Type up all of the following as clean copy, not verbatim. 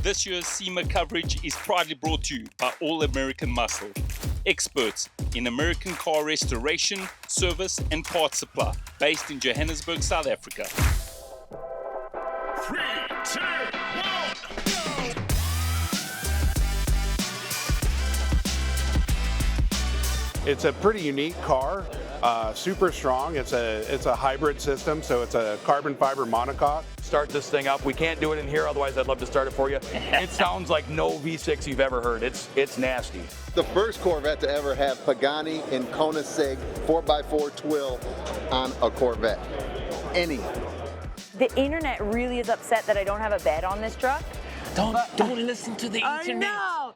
This year's SEMA coverage is proudly brought to you by All American Muscle, experts in American car restoration, service and parts supply, based in Johannesburg, South Africa. 3, 2, 1, go! It's a pretty unique car, super strong. It's a hybrid system, so it's a carbon fiber monocoque. Start this thing up. We can't do it in here, otherwise I'd love to start it for you. It sounds like no V6 you've ever heard. It's nasty. The first Corvette to ever have Pagani and Koenigsegg 4x4 twill on a Corvette. Any. The internet really is upset that I don't have a bed on this truck. Don't listen to the internet. I know.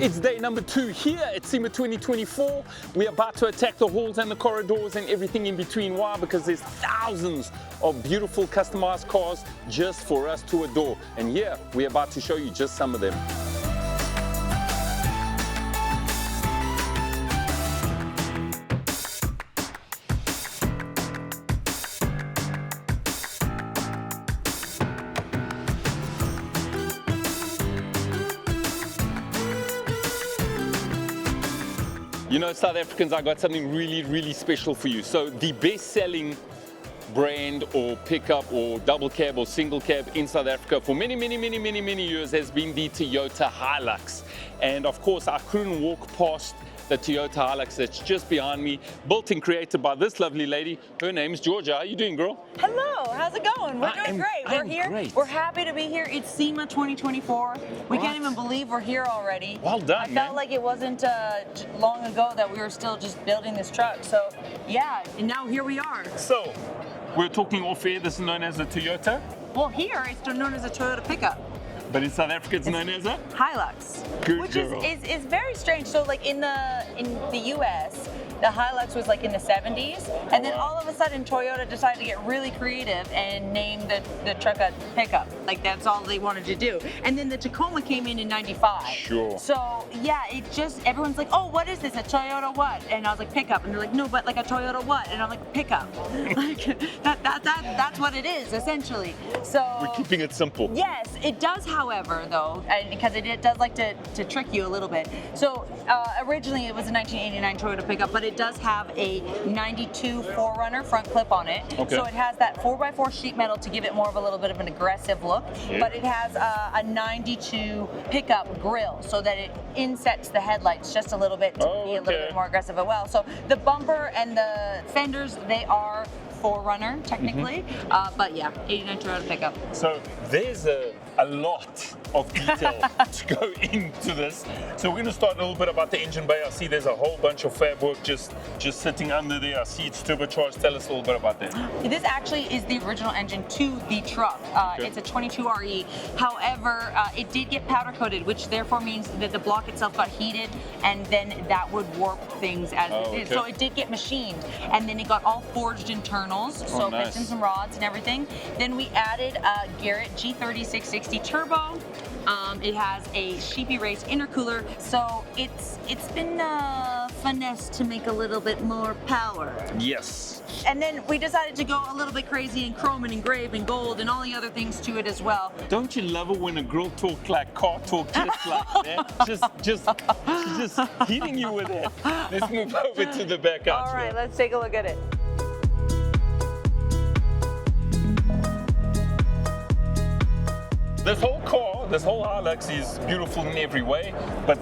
It's day number 2 here at SEMA 2024. We're about to attack the halls and the corridors and everything in between. Why? Because there's thousands of beautiful customized cars just for us to adore. And here, we're about to show you just some of them. You know, South Africans, I got something really, really special for you. So the best-selling brand or pickup or double cab or single cab in South Africa for many years has been the Toyota Hilux. And of course, I couldn't walk past the Toyota Hilux that's just behind me, built and created by this lovely lady. Her name's Georgia. How you doing, girl? Hello, how's it going? We're doing great. We're here. Great. We're happy to be here. It's SEMA 2024. We can't even believe we're here already. Well done, I felt like it wasn't long ago that we were still just building this truck. So yeah, and now here we are. So, we're talking off air. This is known as a Toyota, Well, here it's known as a Toyota pickup. but in South Africa it's known as a Hilux, Good which girl. is very strange. So like in the US, the Hilux was like in the 70s, and then all of a sudden Toyota decided to get really creative and name the truck a pickup. Like that's all they wanted to do. And then the Tacoma came in '95. Sure. So yeah, it just everyone's like, oh, what is this? A Toyota what? And I was like, pickup. And they're like, no, but like a Toyota what? And I'm like, pickup. Like that's what it is essentially. So We're keeping it simple. yes, it does, however, though, because it does like to trick you a little bit. So originally it was a 1989 Toyota pickup, but it does have a 92 4Runner front clip on it. Okay. So it has that 4x4 sheet metal to give it more of a little bit of an aggressive look, but it has a 92 pickup grille so that it insets the headlights just a little bit to be a little bit more aggressive as well. So the bumper and the fenders, they are 4Runner technically, but yeah, 89 Toyota pickup. So there's a lot of detail to go into this. So we're going to start a little bit about the engine bay. I see there's a whole bunch of fab work just sitting under there. I see it's turbocharged. Tell us a little bit about that. This actually is the original engine to the truck. It's a 22RE. However, it did get powder coated, which therefore means that the block itself got heated, and then that would warp things as it did. So it did get machined, and then it got all forged internals, so nice. pistons and rods and everything. Then we added a Garrett G3660 turbo. It has a Sheepy Race intercooler, so it's been finessed to make a little bit more power. Yes. And then we decided to go a little bit crazy and chrome and engrave and gold and all the other things to it as well. Don't you love it when a girl talk like car talk just like that? She's just hitting you with it. Let's move over to the back out. All right, let's take a look at it. This whole car, this whole Hilux is beautiful in every way, but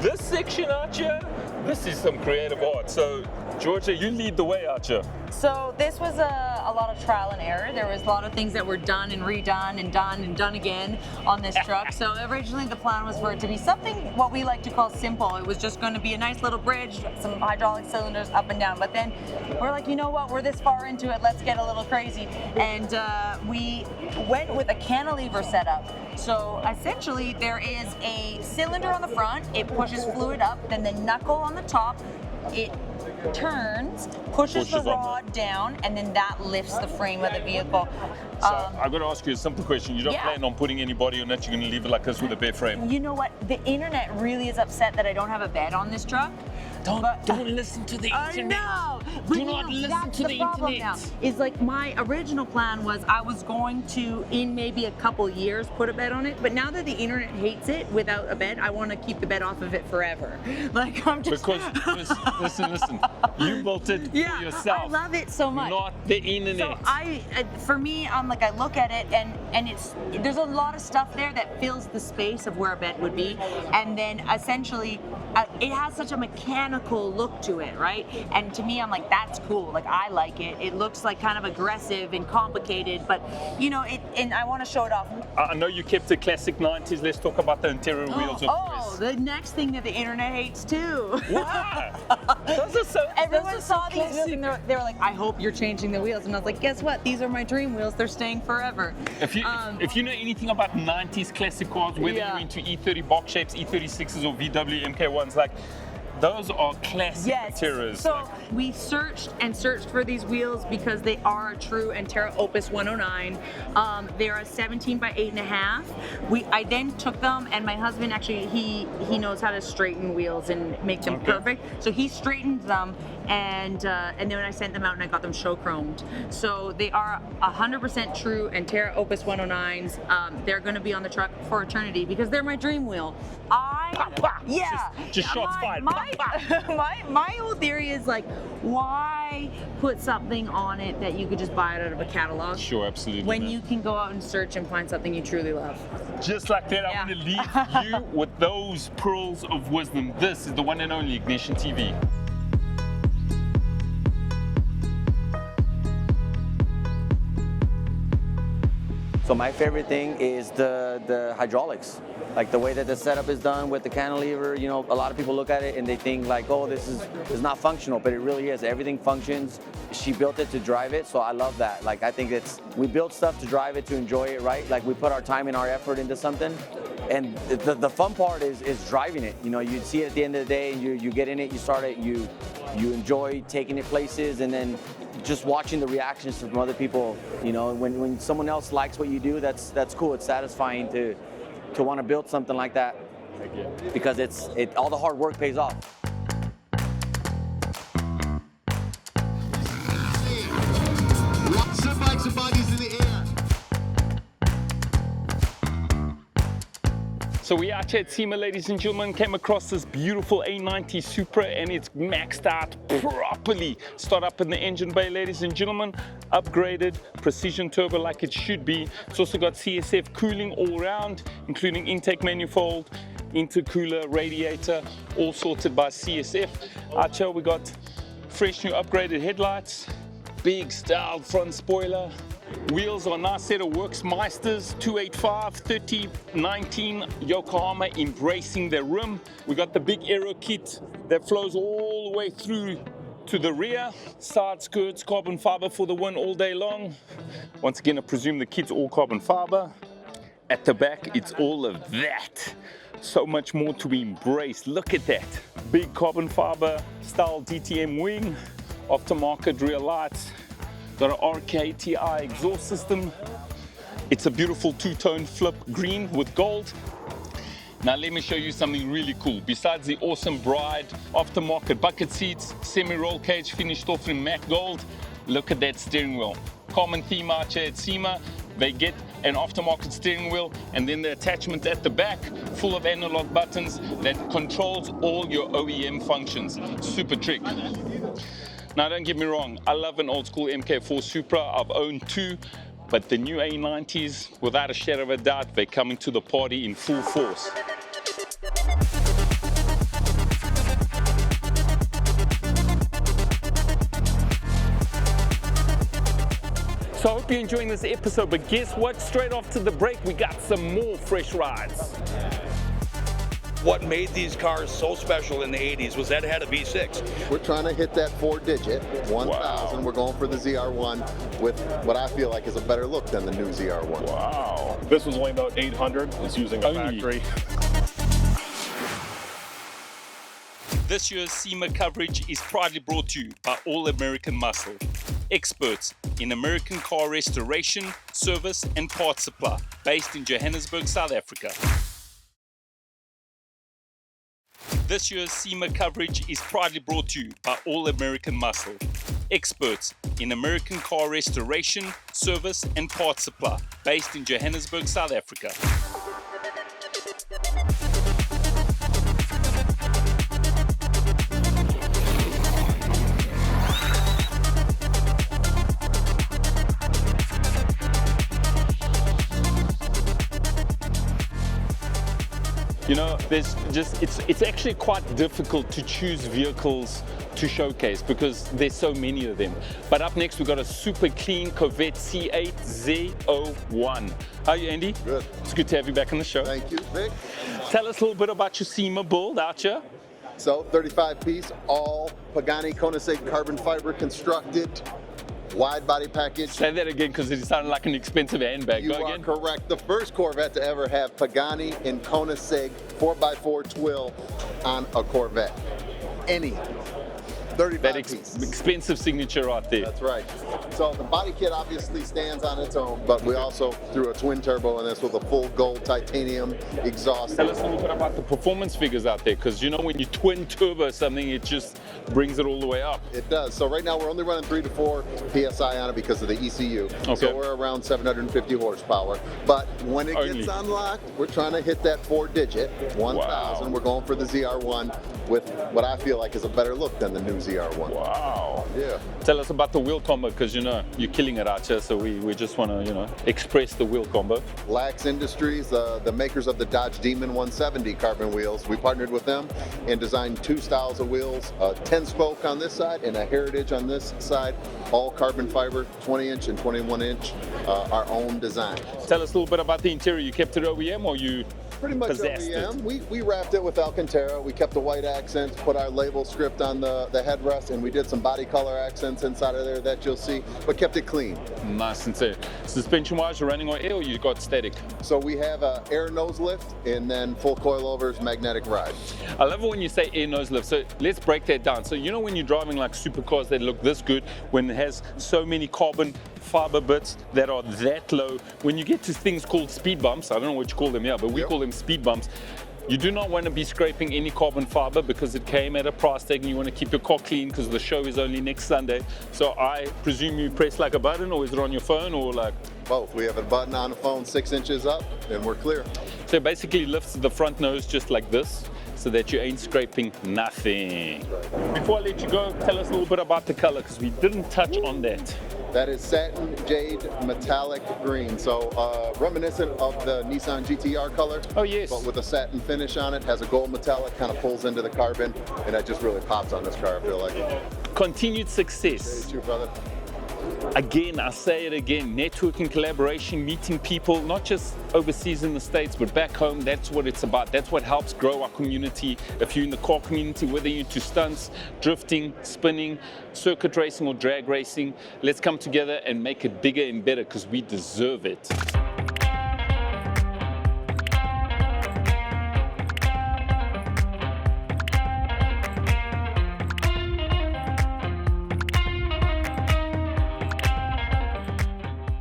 this section out here, this is some creative art. So Georgia, you lead the way out here. So this was a lot of trial and error. There was a lot of things that were done and redone and done again on this truck. So originally the plan was for it to be something what we like to call simple. It was just going to be a nice little bridge, some hydraulic cylinders up and down. But then we're like, you know what? We're this far into it. Let's get a little crazy. And we went with a cantilever setup. So essentially there is a cylinder on the front. It pushes fluid up. Then the knuckle on the top. It turns, pushes the rod down, and then that lifts the frame of the vehicle. So I've got to ask you a simple question. You don't plan on putting any body on it? You're going to leave it like this with a bare frame? You know what? The internet really is upset that I don't have a bed on this truck. Don't listen to the internet. I know. But Do not listen to the problem internet. now. Is like my original plan was I was going to, in maybe a couple years, put a bed on it. But now that the internet hates it without a bed, I want to keep the bed off of it forever. Like I'm just Because listen. You built it for yourself. I love it so much. Not the internet. So for me, I'm like I look at it and there's a lot of stuff there that fills the space of where a bed would be, and then essentially it has such a mechanical look to it, right? And to me, I'm like that's cool. Like I like it. It looks like kind of aggressive and complicated, but you know it. And I want to show it off. I know you kept the classic 90s. Let's talk about the interior wheels. The next thing that the internet hates too. Why? Those are so. Everyone saw these wheels and they were like, I hope you're changing the wheels. And I was like, guess what? These are my dream wheels. They're staying forever. If you know anything about 90s classic cars, whether you're into E30 box shapes, E36s or VW MK1s, like those are classic interiors. So we searched for these wheels because they are a true Antera Opus 109. They are a 17 by 8.5. I then took them, and my husband actually he knows how to straighten wheels and make them perfect. So he straightened them, and then when I sent them out and I got them show chromed. So they are 100% true Antera Opus 109s. They're going to be on the truck for eternity because they're my dream wheel. Just shots fired. My whole theory is like, why put something on it that you could just buy it out of a catalog? Sure, absolutely. When you can go out and search and find something you truly love. Just like that, I'm going to leave you with those pearls of wisdom. This is the one and only Ignition TV. So my favorite thing is the hydraulics, like the way that the setup is done with the cantilever. You know, a lot of people look at it and they think like, oh, this is not functional, but it really is. Everything functions. She built it to drive it, so I love that. Like I think we build stuff to drive it, to enjoy it, right? Like we put our time and our effort into something, and the fun part is driving it. You know, you see it at the end of the day, and you get in it, you start it, you enjoy taking it places, and then just watching the reactions from other people. You know, when someone else likes what you do, that's cool. It's satisfying to want to build something like that because all the hard work pays off. Lots of bikes and bodies in the air. So we out here at SEMA, ladies and gentlemen, came across this beautiful A90 Supra, and it's maxed out properly. Start up in the engine bay, ladies and gentlemen, upgraded, precision turbo like it should be. It's also got CSF cooling all around, including intake manifold, intercooler, radiator, all sorted by CSF. Out here we got fresh new upgraded headlights, big styled front spoiler. Wheels are a nice set of Works Meisters 285 3019 Yokohama, embracing their rim. We got the big aero kit that flows all the way through to the rear. Side skirts, carbon fiber for the win all day long. Once again, I presume the kit's all carbon fiber. At the back, it's all of that. So much more to be embraced. Look at that. Big carbon fiber style DTM wing, aftermarket rear lights. Got an RKTI exhaust system. It's a beautiful two-tone flip green with gold. Now let me show you something really cool. Besides the awesome Bride aftermarket bucket seats, semi-roll cage finished off in matte gold, look at that steering wheel. Common theme out here at SEMA, they get an aftermarket steering wheel and then the attachment at the back full of analog buttons that controls all your OEM functions. Super trick. Now don't get me wrong, I love an old school MK4 Supra. I've owned two, but the new A90s, without a shadow of a doubt, they're coming to the party in full force. So I hope you're enjoying this episode, but guess what? Straight after the break, we got some more fresh rides. What made these cars so special in the 80s was that it had a V6. We're trying to hit that 4-digit, 1,000. Wow. We're going for the ZR1 with what I feel like is a better look than the new ZR1. Wow. This was only about 800. It's using a Only. factory. This year's SEMA coverage is proudly brought to you by All American Muscle, experts in American car restoration, service and parts supply, based in Johannesburg, South Africa. This year's SEMA coverage is proudly brought to you by All American Muscle, experts in American car restoration, service and parts supply, based in Johannesburg, South Africa. You know, it's actually quite difficult to choose vehicles to showcase because there's so many of them. But up next, we've got a super clean Corvette C8 Z01. How are you, Andy? Good. It's good to have you back on the show. Thank you, Vic. Tell us a little bit about your SEMA build out here. So 35-piece, all Pagani Koenigsegg carbon fiber constructed, wide body package. Say that again because it sounded like an expensive handbag. You Go are again. correct. The first Corvette to ever have Pagani and Koenigsegg 4x4 twill on a Corvette. Any. 35 That piece. expensive signature right there. That's right. So the body kit obviously stands on its own, but we also threw a twin turbo in this with a full gold titanium exhaust. Tell us a little bit about the performance figures out there, because you know when you twin turbo something, it just brings it all the way up. It does. So right now we're only running 3 to 4 PSI on it because of the ECU. Okay. So we're around 750 horsepower. But when it Only. gets unlocked, we're trying to hit that 4-digit, 1,000. Wow. We're going for the ZR1 with what I feel like is a better look than the new ZR1. Wow. Yeah. Tell us about the wheel combo, because you know you're killing it out here, so we just want to express the wheel combo. Lax Industries, the makers of the Dodge Demon 170 carbon wheels, we partnered with them and designed 2 styles of wheels, 10 spoke on this side and a Heritage on this side, all carbon fiber, 20-inch and 21-inch, our own design. Tell us a little bit about the interior. You kept it OEM or you Pretty much possessed OEM. it? We wrapped it with Alcantara. We kept the white accents, put our label script on the headrest, and we did some body color accents inside of there that you'll see, but kept it clean. Nice and safe. Suspension-wise, you're running on air or you got static? So we have a air nose lift and then full coilovers, magnetic ride. I love it when you say air nose lift. So let's break that down. So you know when you're driving like supercars that look this good, when it has so many carbon fiber bits that are that low, when you get to things called speed bumps, I don't know what you call them here, but we Yep. call them speed bumps. You do not want to be scraping any carbon fiber because it came at a price tag and you want to keep your car clean because the show is only next Sunday. So I presume you press like a button, or is it on your phone, or like? Both. We have a button on the phone 6 inches up and we're clear. So it basically lifts the front nose just like this, so that you ain't scraping nothing. Before I let you go, tell us a little bit about the color, because we didn't touch on that. That is satin jade metallic green. So reminiscent of the Nissan GTR color. Oh, yes. But with a satin finish on it, has a gold metallic, kind of pulls into the carbon, and that just really pops on this car, I feel like. Continued success. Hey, you, brother. Again, I say it again, networking, collaboration, meeting people, not just overseas in the States, but back home. That's what it's about. That's what helps grow our community. If you're in the car community, whether you're into stunts, drifting, spinning, circuit racing or drag racing, let's come together and make it bigger and better, because we deserve it.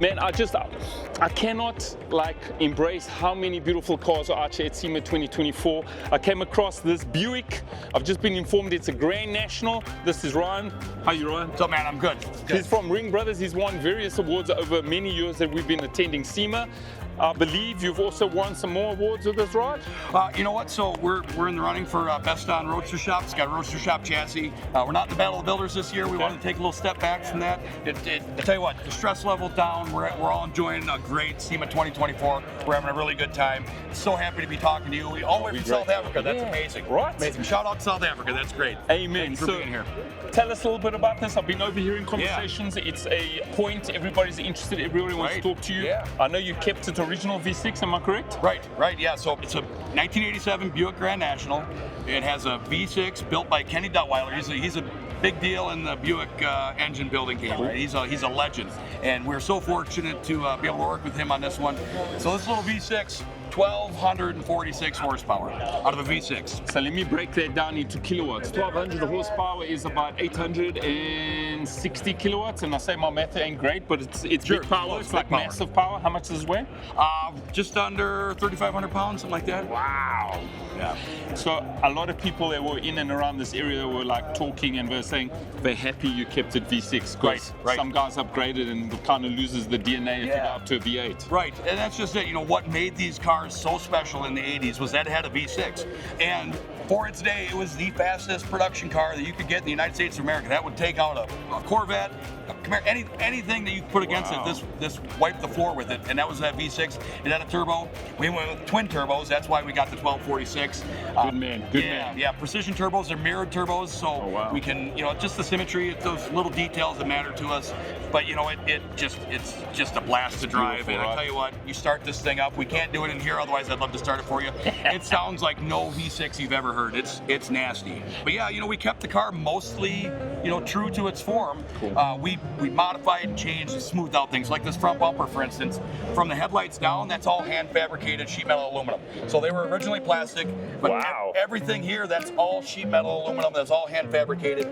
Man, I cannot embrace how many beautiful cars are out here at SEMA 2024. I came across this Buick. I've just been informed it's a Grand National. This is Ryan. How you, Ryan? So man, I'm good. He's from Ring Brothers. He's won various awards over many years that we've been attending SEMA. I believe you've also won some more awards with this ride? You know what? So we're in the running for Best on Roadster Shop. It's got a Roadster Shop chassis. We're not in the Battle of Builders this year. We wanted to take a little step back from that. I tell you what, the stress level down. We're all enjoying doing a great SEMA 2024. We're having a really good time. So happy to be talking to you. All the way from South Africa. That's amazing. Right. Amazing. Shout out to South Africa. That's great. Amen. Thanks for being here. Tell us a little bit about this. I've been overhearing conversations. Yeah. It's a point. Everybody's interested. Everybody wants to talk to you. Yeah. I know you kept it original V6. Am I correct? Right. Yeah. So it's a 1987 Buick Grand National. It has a V6 built by Kenny Duttweiler. He's a big deal in the Buick engine building game. Right? He's a legend, and we're so fortunate to be able to work with him on this one. So this little V6. 1,246 horsepower out of a V6. So let me break that down into kilowatts. 1,200 horsepower is about 860 kilowatts, and I say my math ain't great, but it's big power. It's like massive power. How much does it weigh? Just under 3,500 pounds, something like that. Wow. Yeah. So a lot of people that were in and around this area were like talking and were saying they're happy you kept it V6 because some guys upgraded and it kind of loses the DNA if you go up to a V8. Right, and that's just it. You know what made these cars so special in the 80s was that it had a V6, and for its day, it was the fastest production car that you could get in the United States of America. That would take out a Corvette, a Camaro, anything that you put against it. This wiped the floor with it, and that was that V6. It had a turbo. We went with twin turbos. That's why we got the 1246. Good man. Yeah, precision turbos. They're mirrored turbos, so we can, just the symmetry, those little details that matter to us. But it's just a blast to drive. And I tell you what, you start this thing up. We can't do it in here, otherwise I'd love to start it for you. It sounds like no V6 you've ever heard. It's nasty. But yeah, we kept the car mostly, true to its form. Cool. We modified and changed and smoothed out things like this front bumper, for instance. From the headlights down, that's all hand fabricated sheet metal aluminum. So they were originally plastic, but everything here, that's all sheet metal aluminum. That's all hand fabricated.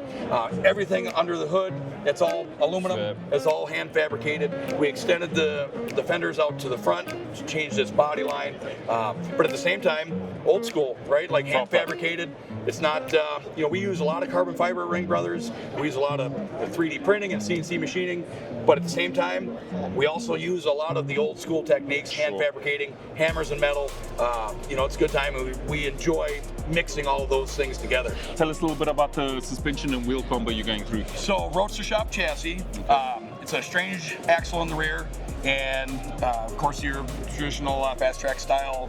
Everything under the hood, that's all aluminum. It's all hand fabricated. We extended the fenders out to the front, changed its body line, but at the same time, old school, right? Like hand fabricated. It's not, we use a lot of carbon fiber at Ring Brothers. We use a lot of 3D printing and CNC machining, but at the same time, we also use a lot of the old school techniques, hand fabricating, hammers and metal. It's a good time, and we enjoy mixing all of those things together. Tell us a little bit about the suspension and wheel combo you're going through. So, Roadster Shop chassis. It's a strange axle in the rear, and of course your traditional fast track style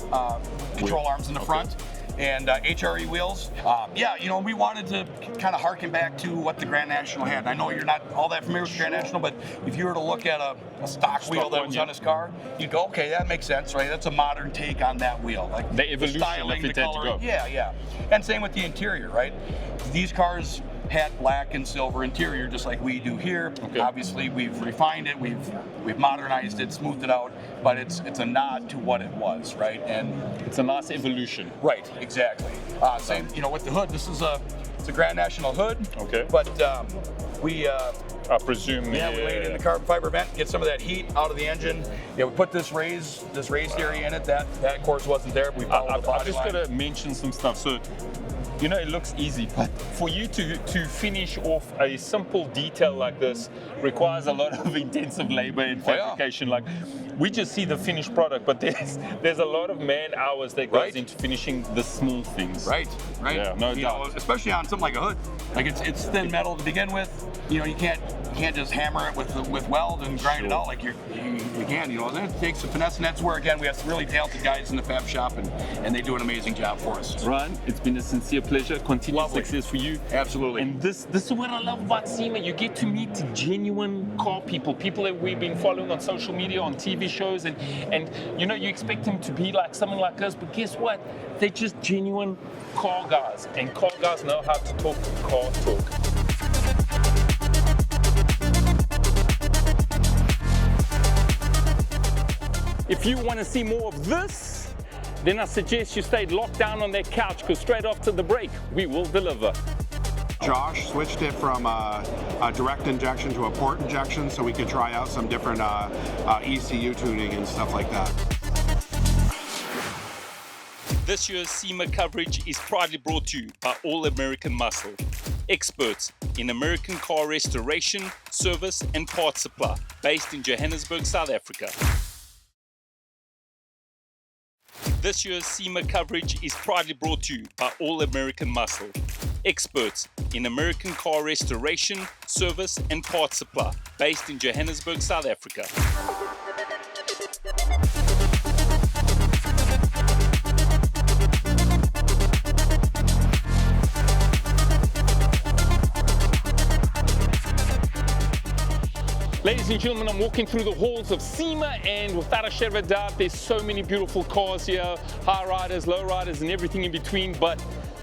control arms in the front. And HRE wheels. We wanted to kind of harken back to what the Grand National had. And I know you're not all that familiar with the Grand National, but if you were to look at a stock wheel that was on his car, you'd go, okay, that makes sense, right? That's a modern take on that wheel. Like the evolution, the styling, if it had to go. Yeah. And same with the interior, right? These cars had black and silver interior, just like we do here. Okay. Obviously, we've refined it, we've modernized it, smoothed it out, but it's a nod to what it was, right? And it's a nice evolution. Right, exactly. Same, with the hood. It's a Grand National hood. Okay. But I presume. We laid in the carbon fiber vent, get some of that heat out of the engine. Yeah, we put this raised area in it. That of course wasn't there. We followed the body I've just got to mention some stuff. So, it looks easy, but for you to finish off a simple detail like this requires a lot of intensive labor and fabrication. Like, we just see the finished product, but there's a lot of man hours that goes into finishing the small things. Right. Yeah, no doubt. Especially on something like a hood. Like it's thin metal to begin with. You can't just hammer it with weld and grind it out like you can. Then it takes some finesse, and that's where again we have some really talented guys in the fab shop, and they do an amazing job for us. Ryan, it's been a sincere pleasure. Continued success for you. Absolutely. And this is what I love about SEMA. You get to meet genuine car people that we've been following on social media, on TV shows, and you expect them to be like someone like us, but guess what? They're just genuine car guys, and car guys know how to talk car talk. If you want to see more of this, then I suggest you stay locked down on that couch, because straight after the break, we will deliver. Josh switched it from a direct injection to a port injection so we could try out some different ECU tuning and stuff like that. This year's SEMA coverage is proudly brought to you by All American Muscle, experts in American car restoration, service and parts supply, based in Johannesburg, South Africa. This year's SEMA coverage is proudly brought to you by All American Muscle, experts in American car restoration, service and parts supply, based in Johannesburg, South Africa. Ladies and gentlemen, I'm walking through the halls of SEMA, and without a shadow of a doubt, there's so many beautiful cars here, high riders, low riders, and everything in between. But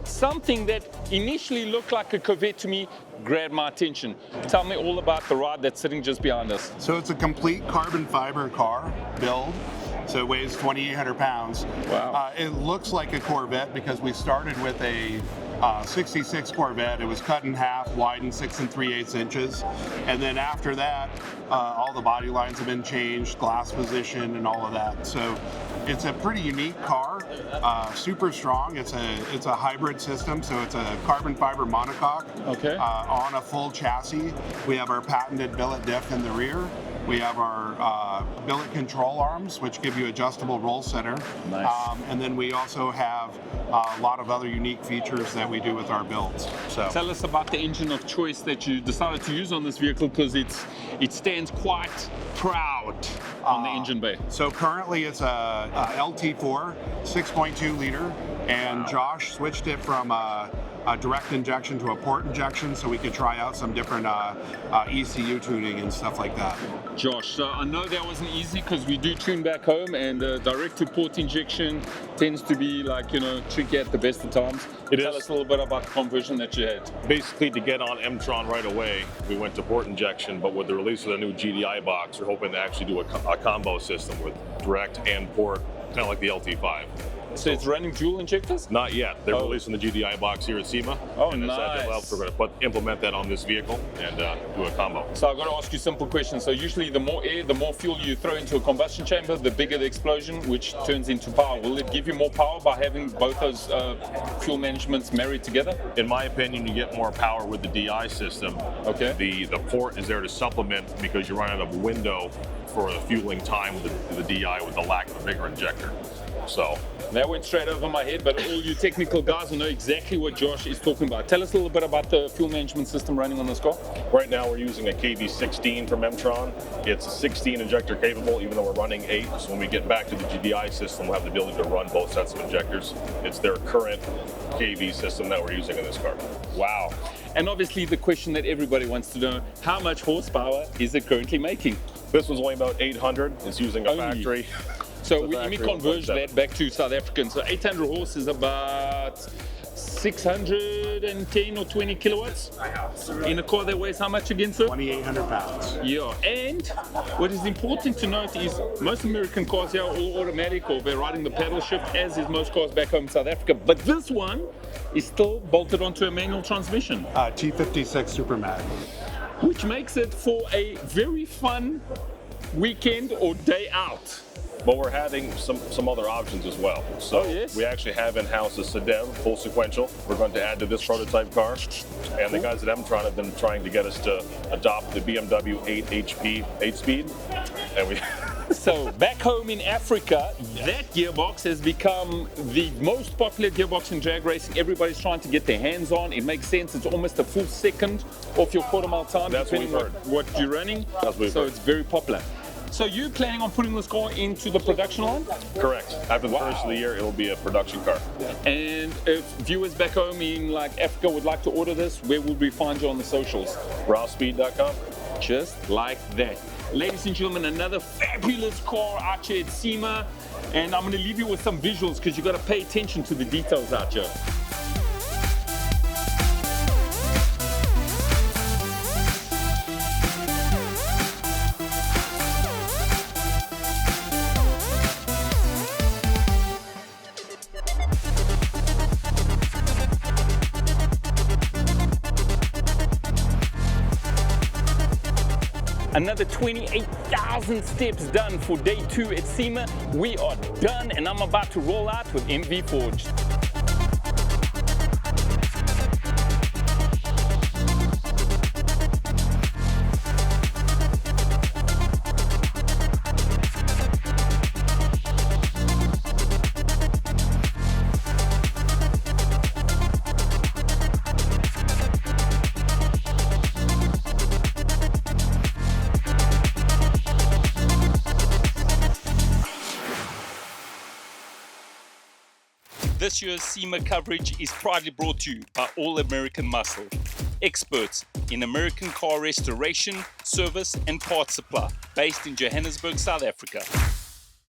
something that initially looked like a Corvette to me grabbed my attention. Tell me all about the ride that's sitting just behind us. So it's a complete carbon fiber car build. So it weighs 2,800 pounds. Wow. It looks like a Corvette because we started with a 66 Corvette. It was cut in half, widened 6 3/8 inches. And then after that, all the body lines have been changed, glass position and all of that. So it's a pretty unique car, super strong. It's a hybrid system, so it's a carbon fiber monocoque on a full chassis. We have our patented billet diff in the rear. We have our billet control arms, which give you adjustable roll center. Nice. And then we also have a lot of other unique features that we do with our builds. So tell us about the engine of choice that you decided to use on this vehicle, because it stands quite proud on the engine bay. So currently it's a LT4, 6.2 liter, and Josh switched it from a direct injection to a port injection so we could try out some different ECU tuning and stuff like that. Josh, so I know that wasn't easy because we do tune back home, and direct to port injection tends to be like, tricky at the best of times. Tell us a little bit about the conversion that you had. Basically, to get on M-tron right away, we went to port injection, but with the release of the new GDI box, we're hoping to actually do a combo system with direct and port, kind of like the LT5. So it's running dual injectors? Not yet. They're releasing the GDI box here at SEMA. Oh, and nice. We're going to implement that on this vehicle and do a combo. So I've got to ask you a simple question. So usually the more air, the more fuel you throw into a combustion chamber, the bigger the explosion, which turns into power. Will it give you more power by having both those fuel managements married together? In my opinion, you get more power with the DI system. Okay. The port is there to supplement because you run out of window for the fueling time with the DI with the lack of a bigger injector. So that went straight over my head, but all you technical guys will know exactly what Josh is talking about. Tell us a little bit about the fuel management system running on this car. Right now we're using a KV16 from M-tron. It's 16 injector capable, even though we're running 8. So when we get back to the GDI system, we'll have the ability to run both sets of injectors. It's their current KV system that we're using in this car. Wow. And obviously the question that everybody wants to know, how much horsepower is it currently making? This one's only about 800. It's using a factory. So let me converge that back to South African. So 800 horse is about 610 or 20 kilowatts in a car that weighs how much again, sir? 2,800 pounds. Yeah, and what is important to note is most American cars here are all automatic or they're riding the paddle shift, as is most cars back home in South Africa. But this one is still bolted onto a manual transmission. T56 Supermat. Which makes it for a very fun weekend or day out. But we're having some other options as well. So we actually have in-house a sedan, full sequential. We're going to add to this prototype car. And the guys at M-tron have been trying to get us to adopt the BMW 8 HP 8-speed. And we... So back home in Africa, that gearbox has become the most popular gearbox in drag racing. Everybody's trying to get their hands on. It makes sense. It's almost a full second off your quarter-mile time, That's depending on what you're running. That's what so it's very popular. So you're planning on putting this car into the production line? Correct. After the first of the year, it'll be a production car. And if viewers back home in like Africa would like to order this, where would we find you on the socials? Rawspeed.com. Just like that. Ladies and gentlemen, another fabulous car out here at SEMA. And I'm going to leave you with some visuals because you've got to pay attention to the details out here. Another 28,000 steps done for day 2 at SEMA. We are done, and I'm about to roll out with MV Forged. This year's SEMA coverage is proudly brought to you by All American Muscle. experts in American car restoration, service and parts supply, based in Johannesburg, South Africa.